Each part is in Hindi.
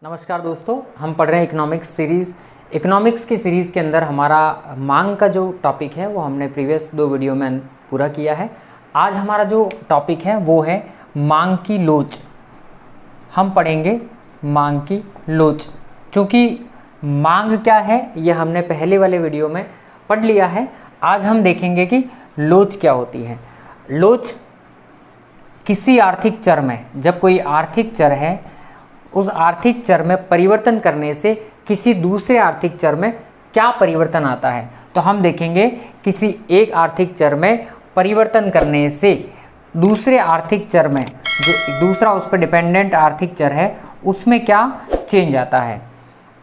नमस्कार दोस्तों, हम पढ़ रहे हैं इकोनॉमिक्स सीरीज़। इकोनॉमिक्स की सीरीज़ के अंदर हमारा मांग का जो टॉपिक है वो हमने प्रीवियस 2 वीडियो में पूरा किया है। आज हमारा जो टॉपिक है वो है मांग की लोच। हम पढ़ेंगे मांग की लोच। चूँकि मांग क्या है ये हमने पहले वाले वीडियो में पढ़ लिया है। आज हम देखेंगे कि लोच क्या होती है। लोच किसी आर्थिक चर में, जब कोई आर्थिक चर है उस आर्थिक चर में परिवर्तन करने से किसी दूसरे आर्थिक चर में क्या परिवर्तन आता है, तो हम देखेंगे किसी एक आर्थिक चर में परिवर्तन करने से दूसरे आर्थिक चर में, जो दूसरा उस पर डिपेंडेंट आर्थिक चर है, उसमें क्या चेंज आता है।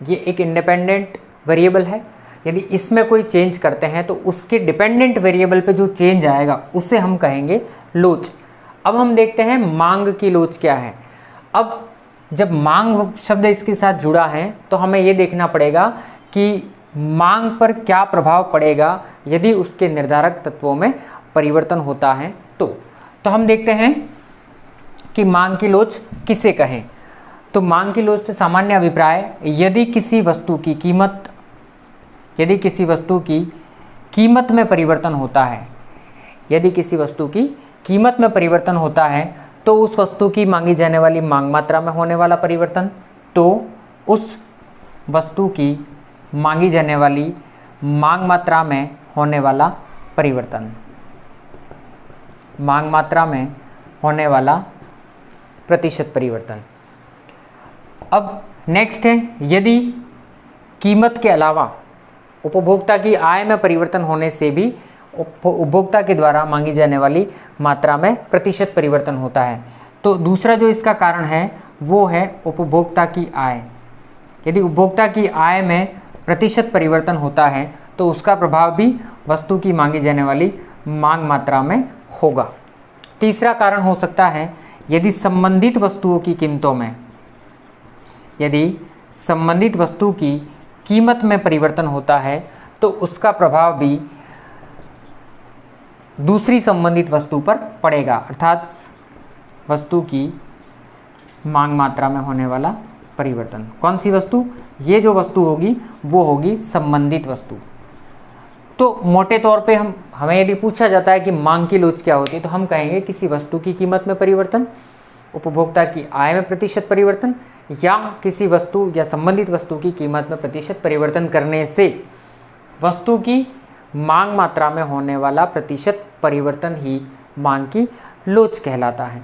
ये एक इंडिपेंडेंट वेरिएबल है। यदि इसमें कोई चेंज करते हैं तो उसके डिपेंडेंट वेरिएबल पे जो चेंज आएगा उसे हम कहेंगे लोच। अब हम देखते हैं मांग की लोच क्या है। अब जब मांग शब्द इसके साथ जुड़ा है तो हमें ये देखना पड़ेगा कि मांग पर क्या प्रभाव पड़ेगा यदि उसके निर्धारक तत्वों में परिवर्तन होता है। तो हम देखते हैं कि मांग की लोच किसे कहें। तो मांग की लोच से सामान्य अभिप्राय, यदि किसी वस्तु की कीमत में परिवर्तन होता है, यदि किसी वस्तु की कीमत में परिवर्तन होता है तो उस वस्तु की मांगी जाने वाली मांग मात्रा में होने वाला परिवर्तन, तो उस वस्तु की मांगी जाने वाली मांग मात्रा में होने वाला परिवर्तन, मांग मात्रा में होने वाला प्रतिशत परिवर्तन। अब नेक्स्ट है, यदि कीमत के अलावा उपभोक्ता की आय में परिवर्तन होने से भी उपभोक्ता के द्वारा मांगी जाने वाली मात्रा में प्रतिशत परिवर्तन होता है। तो दूसरा जो इसका कारण है वो है उपभोक्ता की आय। यदि उपभोक्ता की आय में प्रतिशत परिवर्तन होता है तो उसका प्रभाव भी वस्तु की मांगी जाने वाली मांग मात्रा में होगा। तीसरा कारण हो सकता है, यदि संबंधित वस्तुओं की कीमतों में, यदि संबंधित वस्तु की कीमत में परिवर्तन होता है तो उसका प्रभाव भी दूसरी संबंधित वस्तु पर पड़ेगा, अर्थात वस्तु की मांग मात्रा में होने वाला परिवर्तन। कौन सी वस्तु? ये जो वस्तु होगी वो होगी संबंधित वस्तु। तो मोटे तौर पे हमें यदि पूछा जाता है कि मांग की लोच क्या होती है तो हम कहेंगे किसी वस्तु की कीमत में परिवर्तन, उपभोक्ता की आय में प्रतिशत परिवर्तन, या किसी वस्तु या संबंधित वस्तु की कीमत में प्रतिशत परिवर्तन करने से वस्तु की मांग मात्रा में होने वाला प्रतिशत परिवर्तन ही मांग की लोच कहलाता है।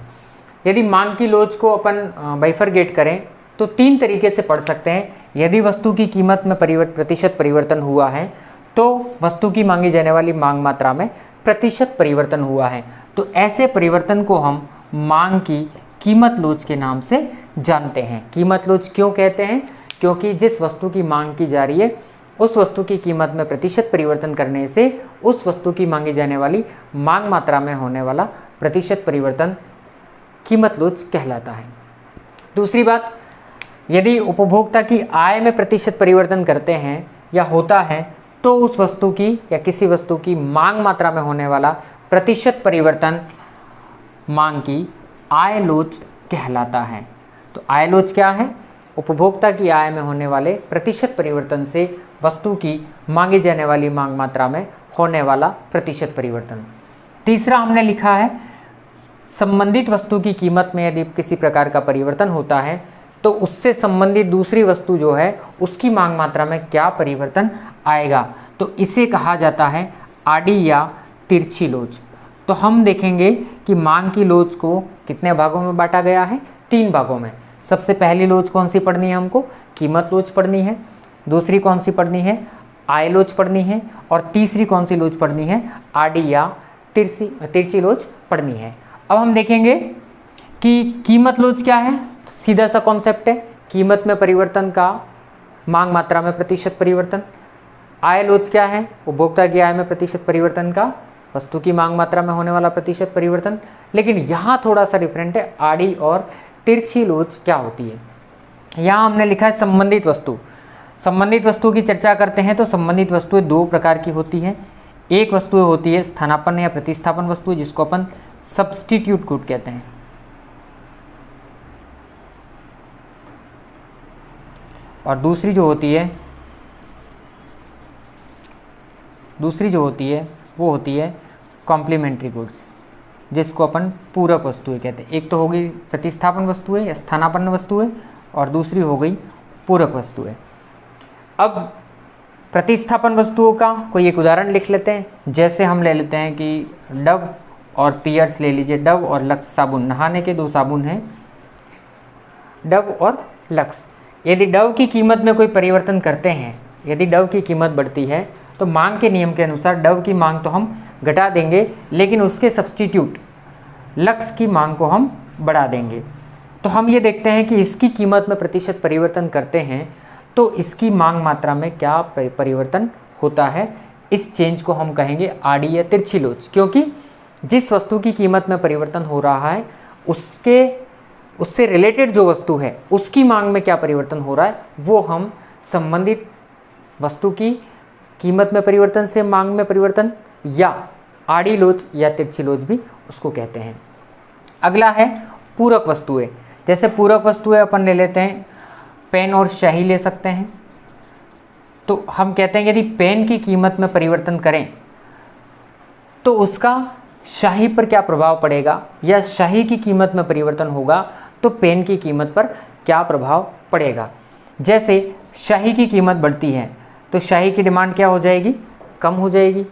यदि मांग की लोच को अपन बाइफरगेट करें तो 3 तरीके से पढ़ सकते हैं। यदि वस्तु की कीमत में प्रतिशत परिवर्तन हुआ है तो वस्तु की मांगी जाने वाली मांग मात्रा में प्रतिशत परिवर्तन हुआ है, तो ऐसे परिवर्तन को हम मांग की कीमत लोच के नाम से जानते हैं। कीमत लोच क्यों कहते हैं? क्योंकि जिस वस्तु की मांग की जा रही है उस वस्तु की कीमत में प्रतिशत परिवर्तन करने से उस वस्तु की मांगी जाने वाली मांग मात्रा में होने वाला प्रतिशत परिवर्तन कीमत लोच कहलाता है। दूसरी बात, यदि उपभोक्ता की आय में प्रतिशत परिवर्तन करते हैं या होता है तो उस वस्तु की या किसी वस्तु की मांग मात्रा में होने वाला प्रतिशत परिवर्तन मांग की आय लोच कहलाता है। तो आय लोच क्या है? उपभोक्ता की आय में होने वाले प्रतिशत परिवर्तन से वस्तु की मांगी जाने वाली मांग मात्रा में होने वाला प्रतिशत परिवर्तन। तीसरा हमने लिखा है, संबंधित वस्तु की कीमत में यदि किसी प्रकार का परिवर्तन होता है तो उससे संबंधित दूसरी वस्तु जो है उसकी मांग मात्रा में क्या परिवर्तन आएगा, तो इसे कहा जाता है आड़ी या तिरछी लोच। तो हम देखेंगे कि मांग की लोच को कितने भागों में बांटा गया है? 3 भागों में। सबसे पहली लोच कौन सी पढ़नी है हमको? कीमत लोच पढ़नी है। दूसरी कौन सी पढ़नी है? आय लोच पढ़नी है। और तीसरी कौन सी लोच पढ़नी है? आड़ी या तिरछी लोच पढ़नी है। अब हम देखेंगे कि कीमत लोच क्या है। सीधा सा कॉन्सेप्ट है, कीमत में परिवर्तन का मांग मात्रा में प्रतिशत परिवर्तन। आय लोच क्या है? उपभोक्ता की आय में प्रतिशत परिवर्तन का वस्तु की मांग मात्रा में होने वाला प्रतिशत परिवर्तन। लेकिन यहाँ थोड़ा सा डिफरेंट है, आड़ी और तिरछी लोच क्या होती है। यहाँ हमने लिखा है संबंधित वस्तु। संबंधित वस्तु की चर्चा करते हैं तो संबंधित वस्तुएं 2 प्रकार की होती हैं। एक वस्तु होती है स्थानापन्न या प्रतिस्थापन वस्तु, जिसको अपन सब्स्टिट्यूट गुड कहते हैं। और दूसरी जो होती है वो होती है कॉम्प्लीमेंट्री गुड्स, जिसको अपन पूरक वस्तुएं कहते हैं। एक तो हो गई प्रतिस्थापन वस्तुएं या स्थानापन्न वस्तुएं, और दूसरी हो गई पूरक वस्तुएं। अब प्रतिस्थापन वस्तुओं का कोई एक उदाहरण लिख लेते हैं। जैसे हम ले लेते हैं कि डव और पियर्स ले लीजिए। डव और लक्स साबुन, नहाने के 2 साबुन हैं, डव और लक्स। यदि डव की कीमत में कोई परिवर्तन करते हैं, यदि डव की कीमत बढ़ती है तो मांग के नियम के अनुसार डव की मांग तो हम घटा देंगे, लेकिन उसके सब्स्टिट्यूट लक्स की मांग को हम बढ़ा देंगे। तो हम ये देखते हैं कि इसकी कीमत में प्रतिशत परिवर्तन करते हैं तो इसकी मांग मात्रा में क्या परिवर्तन होता है। इस चेंज को हम कहेंगे आड़ी या तिरछी लोच, क्योंकि जिस वस्तु की कीमत में परिवर्तन हो रहा है उससे रिलेटेड जो वस्तु है उसकी मांग में क्या परिवर्तन हो रहा है वो हम संबंधित वस्तु की कीमत में परिवर्तन से मांग में परिवर्तन या आड़ी लोच या तिरछी लोच भी उसको कहते हैं। अगला है पूरक वस्तुएं। जैसे पूरक वस्तुएं अपन ले लेते हैं, पेन और स्याही ले सकते हैं। तो हम कहते हैं यदि पेन की कीमत में परिवर्तन करें तो उसका स्याही पर क्या प्रभाव पड़ेगा, या स्याही की कीमत में परिवर्तन होगा तो पेन की कीमत पर क्या प्रभाव पड़ेगा। जैसे स्याही की कीमत बढ़ती है तो स्याही की डिमांड क्या हो जाएगी, कम हो जाएगी।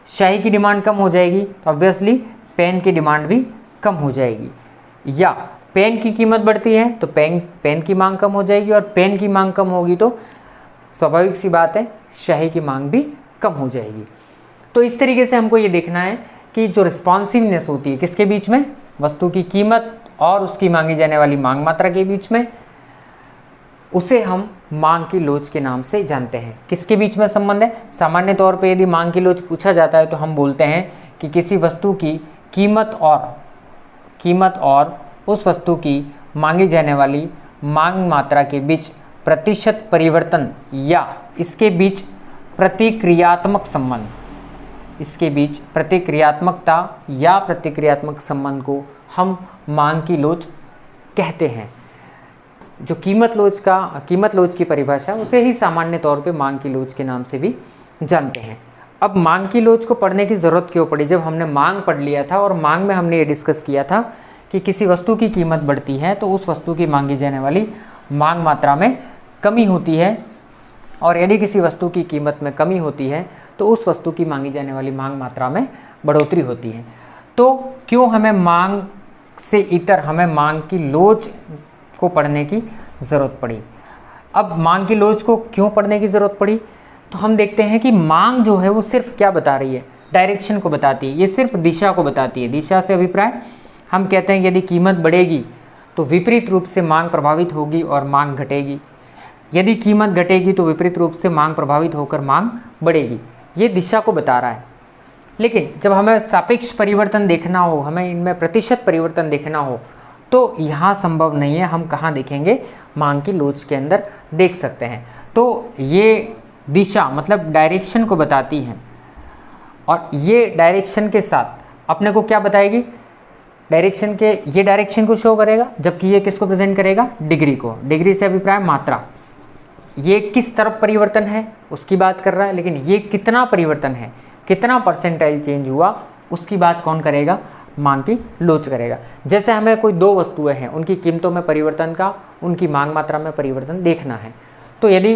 स्याही की डिमांड कम हो जाएगी तो ऑब्वियसली पेन की डिमांड भी कम हो जाएगी। या पेन की कीमत बढ़ती है तो पेन की मांग कम हो जाएगी, और पेन की मांग कम होगी तो स्वाभाविक सी बात है स्याही की मांग भी कम हो जाएगी। तो इस तरीके से हमको ये देखना है कि जो रिस्पॉन्सिवनेस होती है किसके बीच में, वस्तु की कीमत और उसकी मांगी जाने वाली मांग मात्रा के बीच में, उसे हम मांग की लोच के नाम से जानते हैं। किसके बीच में संबंध है? सामान्य तौर पे यदि मांग की लोच पूछा जाता है तो हम बोलते हैं कि किसी वस्तु की कीमत और उस वस्तु की मांगी जाने वाली मांग मात्रा के बीच प्रतिशत परिवर्तन या इसके बीच प्रतिक्रियात्मक संबंध, इसके बीच प्रतिक्रियात्मकता या प्रतिक्रियात्मक संबंध को हम मांग की लोच कहते हैं। जो कीमत लोच की परिभाषा उसे ही सामान्य तौर पे मांग की लोच के नाम से भी जानते हैं। अब मांग की लोच को पढ़ने की ज़रूरत क्यों पड़ी? जब हमने मांग पढ़ लिया था और मांग में हमने ये डिस्कस किया था कि किसी वस्तु की कीमत बढ़ती है तो उस वस्तु की मांगी जाने वाली मांग मात्रा में कमी होती है, और यदि किसी वस्तु की कीमत में कमी होती है तो उस वस्तु की मांगी जाने वाली मांग मात्रा में बढ़ोतरी होती है। तो क्यों हमें मांग से इतर हमें मांग की लोच को पढ़ने की ज़रूरत पड़ी? अब मांग की लोच को क्यों पढ़ने की ज़रूरत पड़ी? तो हम देखते हैं कि मांग जो है वो सिर्फ क्या बता रही है, डायरेक्शन को बताती है। ये सिर्फ दिशा को बताती है। दिशा से अभिप्राय हम कहते हैं यदि कीमत बढ़ेगी तो विपरीत रूप से मांग प्रभावित होगी और मांग घटेगी, यदि कीमत घटेगी तो विपरीत रूप से मांग प्रभावित होकर मांग बढ़ेगी। ये दिशा को बता रहा है। लेकिन जब हमें सापेक्ष परिवर्तन देखना हो, हमें इनमें प्रतिशत परिवर्तन देखना हो, तो यहाँ संभव नहीं है। हम कहाँ देखेंगे? मांग की लोच के अंदर देख सकते हैं। तो ये दिशा मतलब डायरेक्शन को बताती है, और ये डायरेक्शन के साथ अपने को क्या बताएगी? ये डायरेक्शन को शो करेगा, जबकि ये किसको प्रेजेंट करेगा? डिग्री को। डिग्री से अभिप्राय मात्रा। ये किस तरफ परिवर्तन है उसकी बात कर रहा है, लेकिन ये कितना परिवर्तन है, कितना परसेंटाइल चेंज हुआ, उसकी बात कौन करेगा? मांग की लोच करेगा। जैसे हमें कोई 2 वस्तुएं हैं, उनकी कीमतों में परिवर्तन का, उनकी मांग मात्रा में परिवर्तन देखना है। तो यदि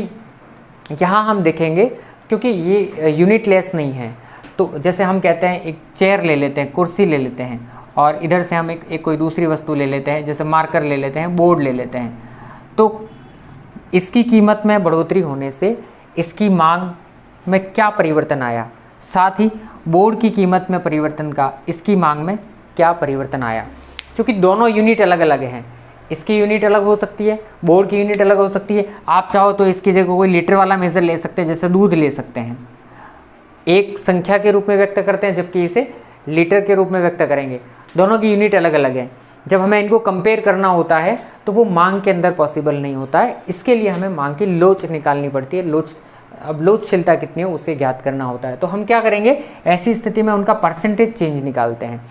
यहाँ हम देखेंगे, क्योंकि ये यूनिटलेस नहीं है, तो जैसे हम कहते हैं एक चेयर ले लेते हैं, कुर्सी ले लेते हैं, और इधर से हम एक कोई दूसरी वस्तु ले लेते हैं, जैसे मार्कर ले लेते हैं, बोर्ड ले लेते हैं। तो इसकी कीमत में बढ़ोतरी होने से इसकी मांग में क्या परिवर्तन आया, साथ ही बोर्ड की कीमत में परिवर्तन का इसकी मांग में क्या परिवर्तन आया। क्योंकि दोनों यूनिट अलग अलग हैं, इसकी यूनिट अलग हो सकती है, बोर्ड की यूनिट अलग हो सकती है। आप चाहो तो इसकी जगह कोई लीटर वाला मेज़र ले सकते हैं, जैसे दूध ले सकते हैं, एक संख्या के रूप में व्यक्त करते हैं, जबकि इसे लीटर के रूप में व्यक्त करेंगे। दोनों की यूनिट अलग अलग है। जब हमें इनको कंपेयर करना होता है तो वो मांग के अंदर पॉसिबल नहीं होता है। इसके लिए हमें मांग की लोच निकालनी पड़ती है। अब लोचशीलता कितनी है उसे ज्ञात करना होता है। तो हम क्या करेंगे? ऐसी स्थिति में उनका परसेंटेज चेंज निकालते हैं।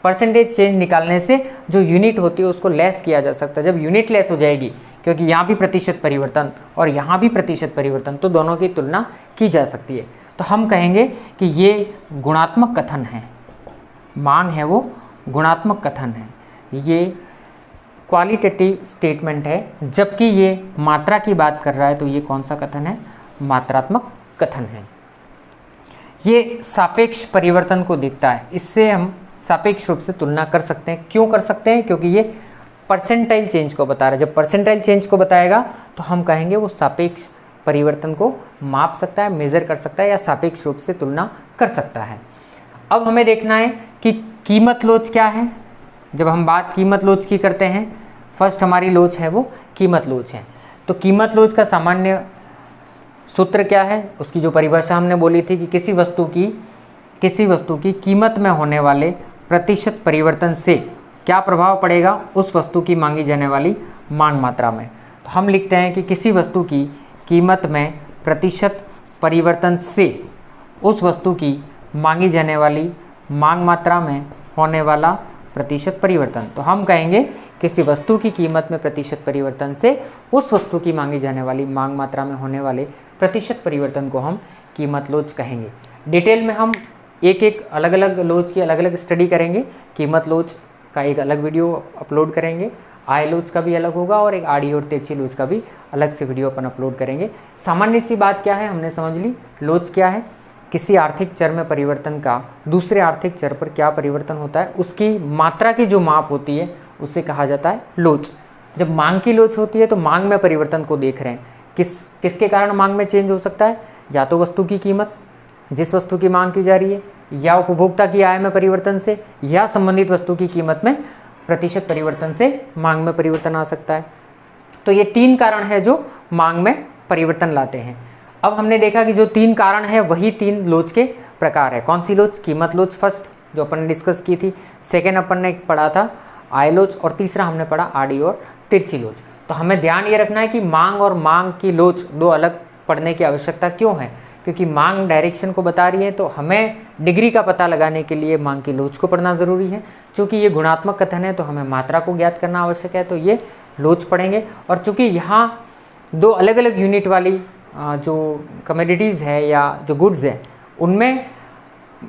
परसेंटेज चेंज निकालने से जो यूनिट होती है उसको लेस किया जा सकता है। जब यूनिट लेस हो जाएगी, क्योंकि यहाँ भी प्रतिशत परिवर्तन और यहाँ भी प्रतिशत परिवर्तन, तो दोनों की तुलना की जा सकती है। तो हम कहेंगे कि ये गुणात्मक कथन है, मांग है वो गुणात्मक कथन है, ये क्वालिटेटिव स्टेटमेंट है। जबकि ये मात्रा की बात कर रहा है तो ये कौन सा कथन है? मात्रात्मक कथन है। ये सापेक्ष परिवर्तन को दिखता है, इससे हम सापेक्ष रूप से तुलना कर सकते हैं। क्यों कर सकते हैं? क्योंकि ये परसेंटाइल चेंज को बता रहा है। जब परसेंटाइल चेंज को बताएगा तो हम कहेंगे वो सापेक्ष परिवर्तन को माप सकता है, मेजर कर सकता है या सापेक्ष रूप से तुलना कर सकता है। अब हमें देखना है कि कीमत लोच क्या है। जब हम बात कीमत लोच की करते हैं, फर्स्ट हमारी लोच है वो कीमत लोच है। तो कीमत लोच का सामान्य सूत्र क्या है? उसकी जो परिभाषा हमने बोली थी कि किसी वस्तु की कीमत में होने वाले प्रतिशत परिवर्तन से क्या प्रभाव पड़ेगा? उस वस्तु की मांगी जाने वाली मांग मात्रा में। तो हम लिखते हैं कि किसी वस्तु की कीमत में प्रतिशत परिवर्तन से उस वस्तु की मांगी जाने वाली मांग मात्रा में होने वाला प्रतिशत परिवर्तन। तो हम कहेंगे किसी वस्तु की कीमत में प्रतिशत परिवर्तन से उस वस्तु की मांगी जाने वाली मांग मात्रा में होने वाले प्रतिशत परिवर्तन को हम कीमत लोच कहेंगे। डिटेल में हम एक एक अलग अलग लोच की अलग अलग स्टडी करेंगे। कीमत लोच का एक अलग वीडियो अपलोड करेंगे, आय लोच का भी अलग होगा और एक आड़ी और तिरछी लोच का भी अलग से वीडियो अपन अपलोड करेंगे। सामान्य सी बात क्या है हमने समझ ली। लोच क्या है? किसी आर्थिक चर में परिवर्तन का दूसरे आर्थिक चर पर क्या परिवर्तन होता है, उसकी मात्रा की जो माप होती है उसे कहा जाता है लोच। जब मांग की लोच होती है तो मांग में परिवर्तन को देख रहे हैं। किसके कारण मांग में चेंज हो सकता है? या तो वस्तु की कीमत, जिस वस्तु की मांग की जा रही है, या उपभोक्ता की आय में परिवर्तन से, या संबंधित वस्तु की कीमत में प्रतिशत परिवर्तन से मांग में परिवर्तन आ सकता है। तो ये 3 कारण है जो मांग में परिवर्तन लाते हैं। अब हमने देखा कि जो 3 कारण है वही 3 लोच के प्रकार है। कौन सी लोच? कीमत लोच फर्स्ट, जो अपन ने डिस्कस की थी। सेकेंड अपन ने पढ़ा था आय लोच, और तीसरा हमने पढ़ा आड़ी और तिरछी लोच। तो हमें ध्यान ये रखना है कि मांग और मांग की लोच दो अलग पढ़ने की आवश्यकता क्यों है? क्योंकि मांग डायरेक्शन को बता रही है, तो हमें डिग्री का पता लगाने के लिए मांग की लोच को पढ़ना ज़रूरी है। चूँकि ये गुणात्मक कथन है तो हमें मात्रा को ज्ञात करना आवश्यक है, तो ये लोच पढ़ेंगे। और चूँकि यहाँ 2 अलग अलग यूनिट वाली जो कमोडिटीज़ है या जो गुड्स है उनमें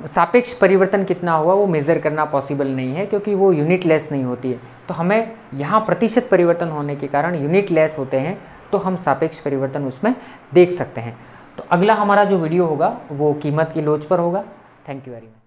सापेक्ष परिवर्तन कितना हुआ वो मेज़र करना पॉसिबल नहीं है, क्योंकि वो यूनिट लेस नहीं होती है। तो हमें यहाँ प्रतिशत परिवर्तन होने के कारण यूनिट लेस होते हैं, तो हम सापेक्ष परिवर्तन उसमें देख सकते हैं। तो अगला हमारा जो वीडियो होगा वो कीमत की लोच पर होगा। Thank you very much.